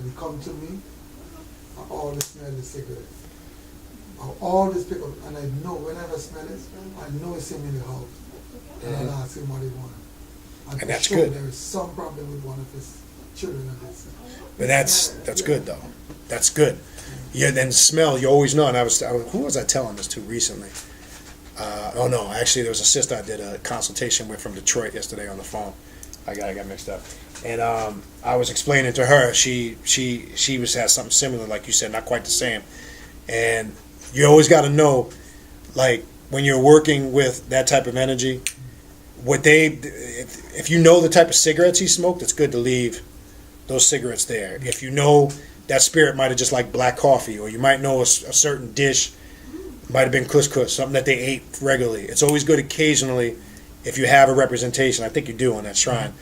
and he come to me, I always smell the cigarette. I always pick up, and I know whenever I smell it, I know it's him in the house. And I'll ask him what he wants. And that's good. There is some problem with one of his children of this. But that's good though. That's good. Yeah, then smell, you always know. And who was I telling this to recently? Oh no, actually there was a sister I did a consultation with from Detroit yesterday on the phone. I got mixed up. And I was explaining to her, she has something similar, like you said, not quite the same. And you always got to know, like when you're working with that type of energy, if you know the type of cigarettes he smoked, it's good to leave those cigarettes there. If you know that spirit might have just liked black coffee, or you might know a certain dish might have been couscous, something that they ate regularly. It's always good occasionally, if you have a representation, I think you do on that shrine,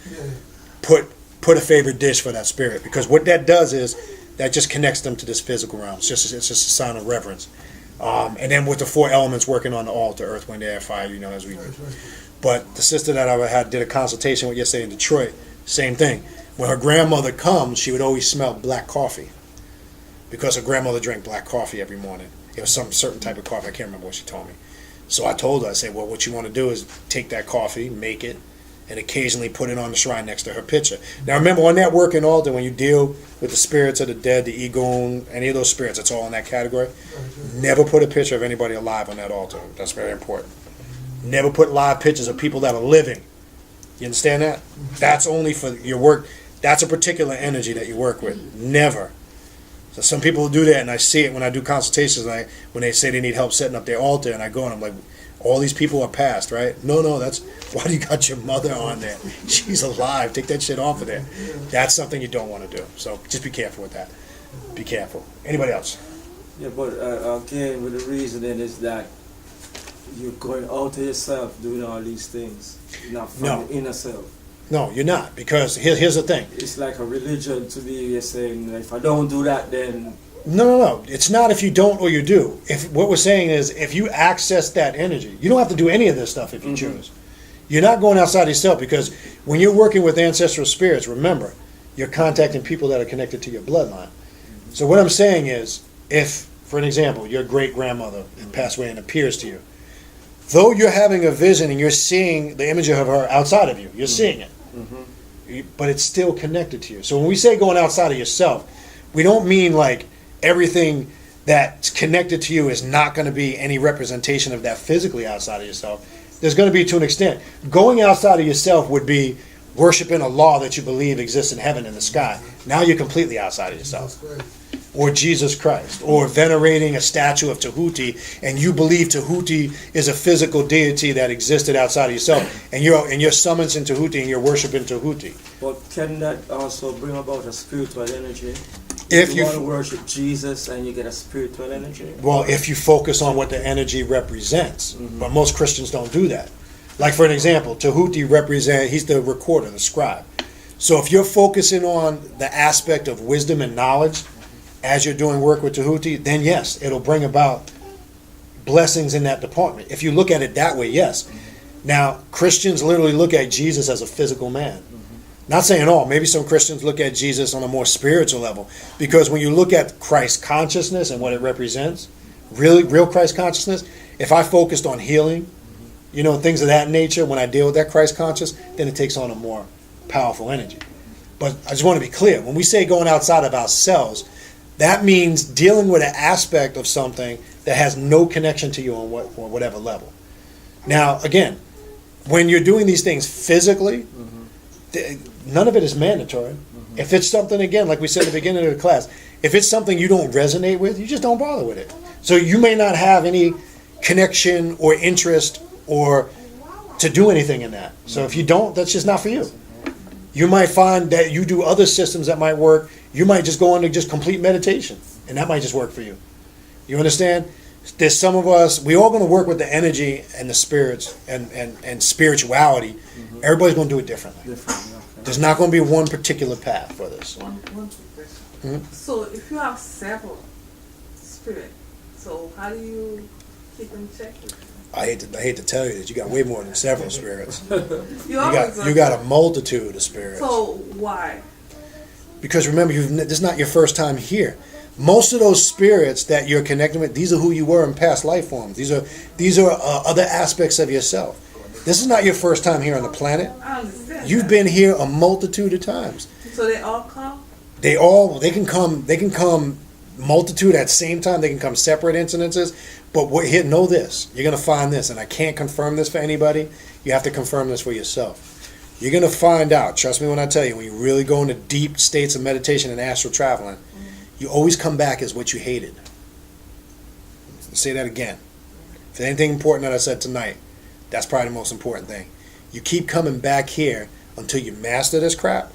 put a favorite dish for that spirit, because what that does is that just connects them to this physical realm. It's just a sign of reverence. And then with the 4 elements working on the altar, earth, wind, air, fire, as we do. But the sister that I did a consultation with yesterday in Detroit, same thing. When her grandmother comes, she would always smell black coffee, because her grandmother drank black coffee every morning. It was some certain type of coffee. I can't remember what she told me. So I told her, I said, well, what you want to do is take that coffee, make it, and occasionally put it on the shrine next to her picture. Now remember, on that working altar, when you deal with the spirits of the dead, the Egon, any of those spirits, it's all in that category. Never put a picture of anybody alive on that altar. That's very important. Never put live pictures of people that are living. You understand that? That's only for your work. That's a particular energy that you work with. Never. So some people do that, and I see it when I do consultations, when they say they need help setting up their altar, and I go and I'm like, all these people are passed, right? No, that's why do you got your mother on there? She's alive. Take that shit off of there. That's something you don't want to do. So just be careful with that. Be careful. Anybody else? Yeah, but again, with the reasoning is that you're going out of yourself doing all these things, not from the inner self. No, you're not, because here's the thing. It's like a religion to me. You're saying, if I don't do that, then... No. It's not if you don't or you do. If what we're saying is, if you access that energy, you don't have to do any of this stuff if you choose. You're not going outside yourself, because when you're working with ancestral spirits, remember, you're contacting people that are connected to your bloodline. So what I'm saying is, if, for an example, your great-grandmother passed away and appears to you, though you're having a vision and you're seeing the image of her outside of you, you're seeing it. But it's still connected to you. So when we say going outside of yourself, we don't mean like everything that's connected to you is not going to be any representation of that physically outside of yourself. There's going to be, to an extent. Going outside of yourself would be worshiping a law that you believe exists in heaven and the sky. Now you're completely outside of yourself. Or Jesus Christ, or venerating a statue of Tahuti, and you believe Tahuti is a physical deity that existed outside of yourself, and you're summoned in Tahuti and you're worshiping Tahuti. But can that also bring about a spiritual energy? If you want to worship Jesus and you get a spiritual energy? Well, if you focus on what the energy represents, but most Christians don't do that. Like for an example, Tahuti he's the recorder, the scribe. So if you're focusing on the aspect of wisdom and knowledge as you're doing work with Tahuti, then yes, it'll bring about blessings in that department. If you look at it that way, yes. Now, Christians literally look at Jesus as a physical man. Not saying all. Maybe some Christians look at Jesus on a more spiritual level. Because when you look at Christ consciousness and what it represents, real Christ consciousness, if I focused on healing, things of that nature, when I deal with that Christ conscious, then it takes on a more powerful energy. But I just want to be clear. When we say going outside of ourselves, that means dealing with an aspect of something that has no connection to you on whatever level. Now, again, when you're doing these things physically, none of it is mandatory. If it's something, again, like we said at the beginning of the class, if it's something you don't resonate with, you just don't bother with it. So you may not have any connection or interest or to do anything in that. So if you don't, that's just not for you. You might find that you do other systems that might work. You might just go into just complete meditation, and that might just work for you. You understand? There's some of us, we all going to work with the energy and the spirits and spirituality. Everybody's going to do it differently. There's not going to be one particular path for this. One quick question. So if you have several spirits, so how do you keep in check with them? I hate to tell you that you got way more than several spirits. You got a multitude of spirits. So why? Because remember, this is not your first time here. Most of those spirits that you're connecting with, these are who you were in past life forms. These are other aspects of yourself. This is not your first time here on the planet. I understand. You've been here a multitude of times. So they all come? They can come multitude at the same time. They can come separate incidences. But here, know this. You're going to find this, and I can't confirm this for anybody. You have to confirm this for yourself. You're going to find out, trust me when I tell you, when you really go into deep states of meditation and astral traveling, you always come back as what you hated. I'll say that again. If there's anything important that I said tonight, that's probably the most important thing. You keep coming back here until you master this crap,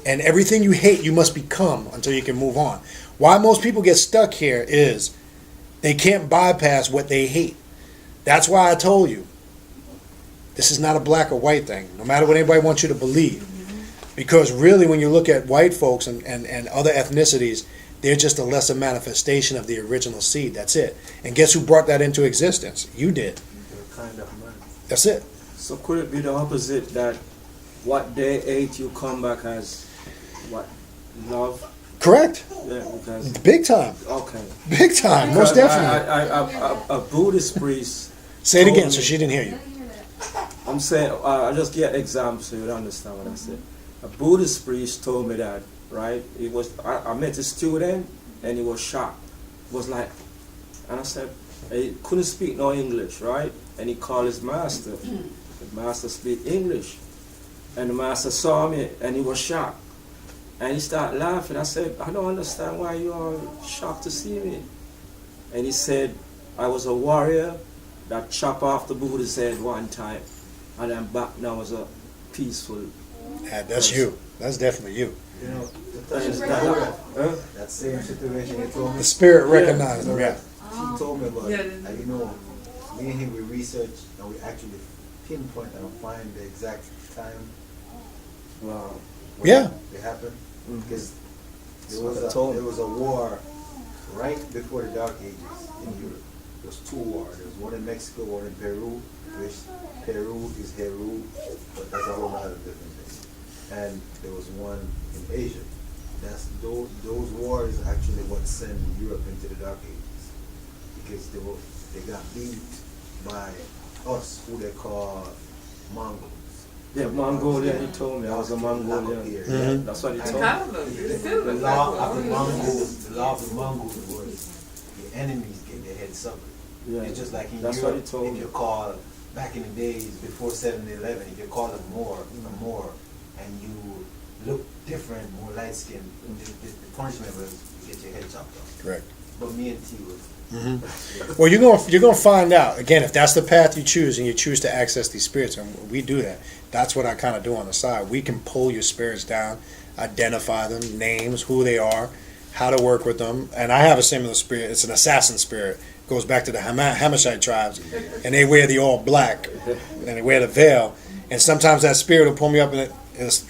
and everything you hate, you must become until you can move on. Why most people get stuck here is they can't bypass what they hate. That's why I told you, this is not a black or white thing, no matter what anybody wants you to believe. Because really, when you look at white folks and other ethnicities, they're just a lesser manifestation of the original seed. That's it. And guess who brought that into existence? You did. They're kind of man. That's it. So could it be the opposite, that what they ate you come back as what? Love? Correct. Yeah, because Big time. okay. Big time. Most Because definitely. a Buddhist priest. Say it again told so me- she didn't hear you. I'm saying, I just get an example so you understand what I said. A Buddhist priest told me that, right? It was I met a student and he was shocked. Was like, and I said, he couldn't speak no English, right? And he called his master. The master speak English, and the master saw me and he was shocked. And he started laughing. I said, I don't understand why you are shocked to see me. And he said, I was a warrior that chopped off the Buddha's head one time, and I'm back now as a peaceful. That's you. That's definitely you. You know, the Is touch that- huh? that same situation you told me. The spirit recognized them. Yeah. She told me about Yeah. it. And you know, me and him, we researched and we actually pinpoint and find the exact time Wow. when Yeah. it happened. Mhm. Because That's what I told there him. was a war right before the Dark Ages in Europe. There was two wars. There was one in Mexico, one in Peru, which Peru is Heru, but that's a whole other different thing. And there was one in Asia. Those wars actually what sent Europe into the Dark Ages, because they got beat by us, who they call Mongols. Yeah, Mongolia, he told me. I was a Mongolian. Mhm. That's what he I told me. kind of look. It still The looks law like of the one. Mongols, the law of the Mongols was the enemies get their heads severed. Yeah. It's just like in That's what he Europe, told if me. you call back in the days before 7-11, if you call it Moor, and you look different, more light skinned, the punishment was you get your head chopped off. Correct. But me and T was. Well, you're gonna find out again if that's the path you choose and you choose to access these spirits, and we do that. That's what I kind of do on the side. We can pull your spirits down, identify them, names, who they are, how to work with them. And I have a similar spirit. It's an assassin spirit. It goes back to the Hamashite tribes, and they wear the all black and they wear the veil. And sometimes that spirit will pull me up and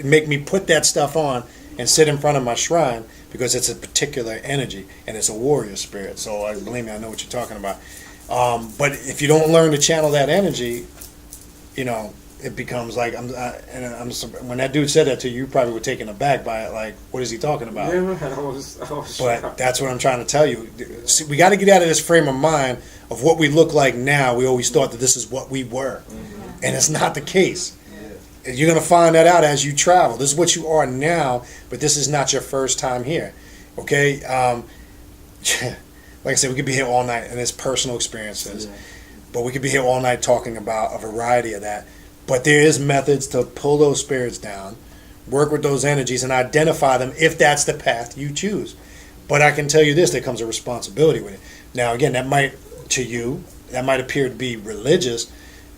make me put that stuff on and sit in front of my shrine, because it's a particular energy and it's a warrior spirit. So believe me, I know what you're talking about. But if you don't learn to channel that energy, it becomes like when that dude said that to you, you probably were taken aback by it. Like, what is he talking about? Yeah, man, I was But shocked. that's what I'm trying to tell you. See, we got to get out of this frame of mind of what we look like now. We always thought that this is what we were, and it's not the case. You're going to find that out as you travel. This is what you are now, but this is not your first time here. Okay? Like I said, we could be here all night, and it's personal experiences. Yeah. But we could be here all night talking about a variety of that. But there is methods to pull those spirits down, work with those energies, and identify them if that's the path you choose. But I can tell you this, there comes a responsibility with it. Now, again, that might appear to be religious,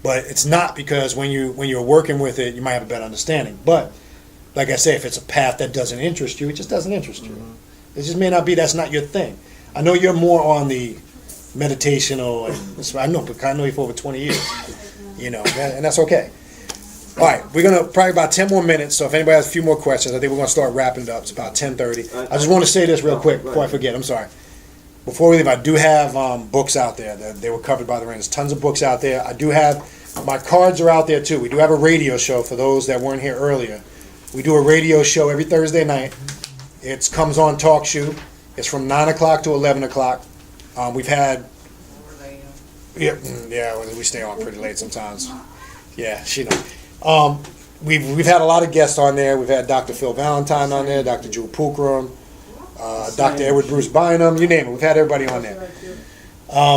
but it's not, because when you're working with it, you might have a better understanding. But like I say, if it's a path that doesn't interest you, it just doesn't interest you. It just may not be. That's not your thing. I know you're more on the meditational. I know you for over 20 years. And that's okay. All right, we're gonna probably about 10 more minutes. So if anybody has a few more questions, I think we're gonna start wrapping it up. It's about 10:30. I just want to say this real quick before I forget. I'm sorry. Before we leave, I do have books out there. They were covered by the rain. There's tons of books out there. I do have, my cards are out there too. We do have a radio show for those that weren't here earlier. We do a radio show every Thursday night It comes on Talk Shoe. It's from 9 o'clock to 11 o'clock. We've had, yeah, we stay on pretty late sometimes. Yeah, she knows. We've had a lot of guests on there. We've had Dr. Phil Valentine on there, Dr. Jewel Pulchrum, Dr. Edward Bruce Bynum, you name it. We've had everybody on there.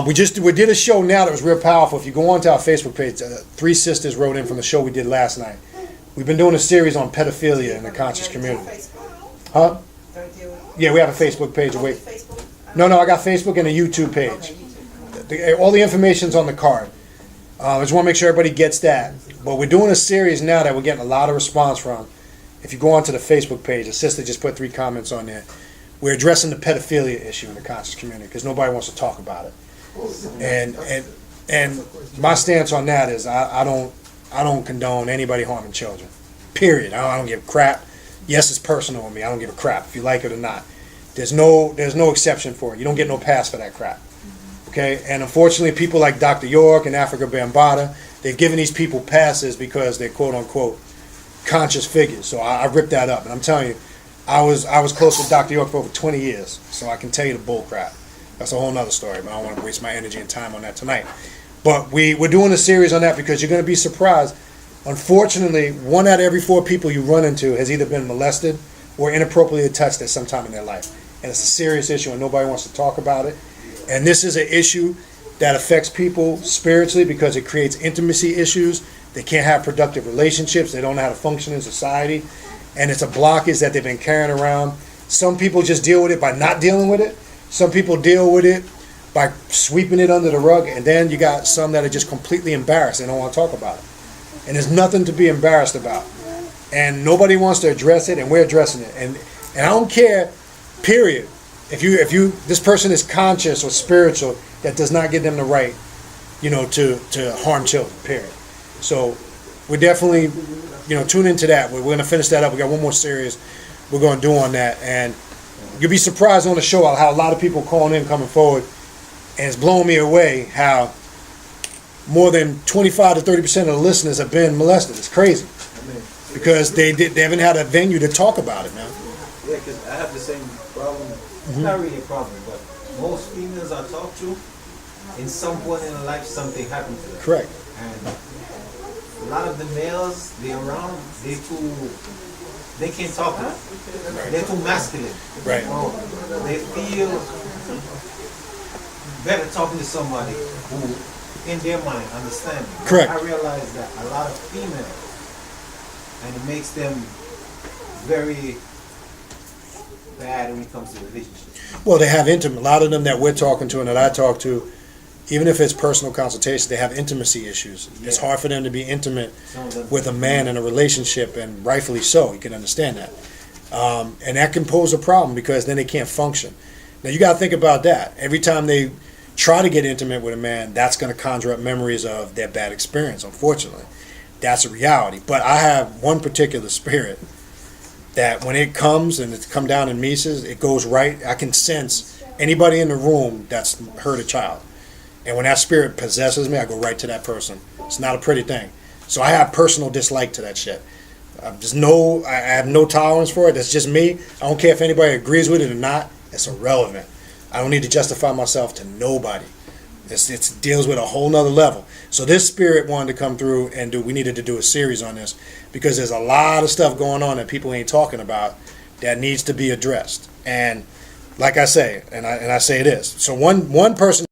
We did a show now that was real powerful. If you go onto our Facebook page, 3 sisters wrote in from the show we did last night. We've been doing a series on pedophilia in the conscious community. Huh? Yeah, we have a Facebook page. No, I got Facebook and a YouTube page. All the information's on the card. I just want to make sure everybody gets that. But we're doing a series now that we're getting a lot of response from. If you go onto the Facebook page, a sister just put 3 comments on there. We're addressing the pedophilia issue in the conscious community because nobody wants to talk about it. And my stance on that is I don't condone anybody harming children. Period. I don't give a crap. Yes, it's personal with me. I don't give a crap if you like it or not. There's no exception for it. You don't get no pass for that crap. Okay? And unfortunately, people like Dr. York and Africa Bambaataa, they've given these people passes because they're quote unquote conscious figures. So I ripped that up, and I'm telling you, I was close with Dr. York for over 20 years, so I can tell you the bull crap. That's a whole nother story, but I don't want to waste my energy and time on that tonight. But we're doing a series on that because you're going to be surprised. Unfortunately, 1 out of every 4 people you run into has either been molested or inappropriately touched at some time in their life. And it's a serious issue and nobody wants to talk about it. And this is an issue that affects people spiritually because it creates intimacy issues. They can't have productive relationships. They don't know how to function in society. And it's a blockage that they've been carrying around. Some people just deal with it by not dealing with it. Some people deal with it by sweeping it under the rug. And then you got some that are just completely embarrassed. They don't want to talk about it. And there's nothing to be embarrassed about. And nobody wants to address it, and we're addressing it. And I don't care, period. If you this person is conscious or spiritual, that does not give them the right, to harm children, period. So we're definitely, tune into that. We're going to finish that up. We got one more series we're going to do on that. And you'll be surprised on the show how a lot of people calling in, coming forward. And it's blowing me away how more than 25 to 30% of the listeners have been molested. It's crazy. Because they haven't had a venue to talk about it, man. Yeah, because I have the same problem. It's not really a problem, but most females I talk to, in some point in their life, something happened to them. Correct. And a lot of the males they around, they can't talk to them. Right. They're too masculine. Right. They feel better talking to somebody who, in their mind, understands. Correct. I realize that a lot of females, and it makes them very bad when it comes to relationships. Well, they have intimate. A lot of them that we're talking to and that I talk to, even if it's personal consultation, they have intimacy issues. Yeah. It's hard for them to be intimate with a man in a relationship, and rightfully so. You can understand that. And that can pose a problem because then they can't function. Now, you got to think about that. Every time they try to get intimate with a man, that's going to conjure up memories of their bad experience, unfortunately. That's a reality. But I have one particular spirit that when it comes and it's come down in Mises, it goes right. I can sense anybody in the room that's hurt a child. And when that spirit possesses me, I go right to that person. It's not a pretty thing. So I have personal dislike to that shit. I have no tolerance for it. That's just me. I don't care if anybody agrees with it or not. It's irrelevant. I don't need to justify myself to nobody. It deals with a whole nother level. So this spirit wanted to come through and we needed to do a series on this because there's a lot of stuff going on that people ain't talking about that needs to be addressed. And like I say, and I say this. So one person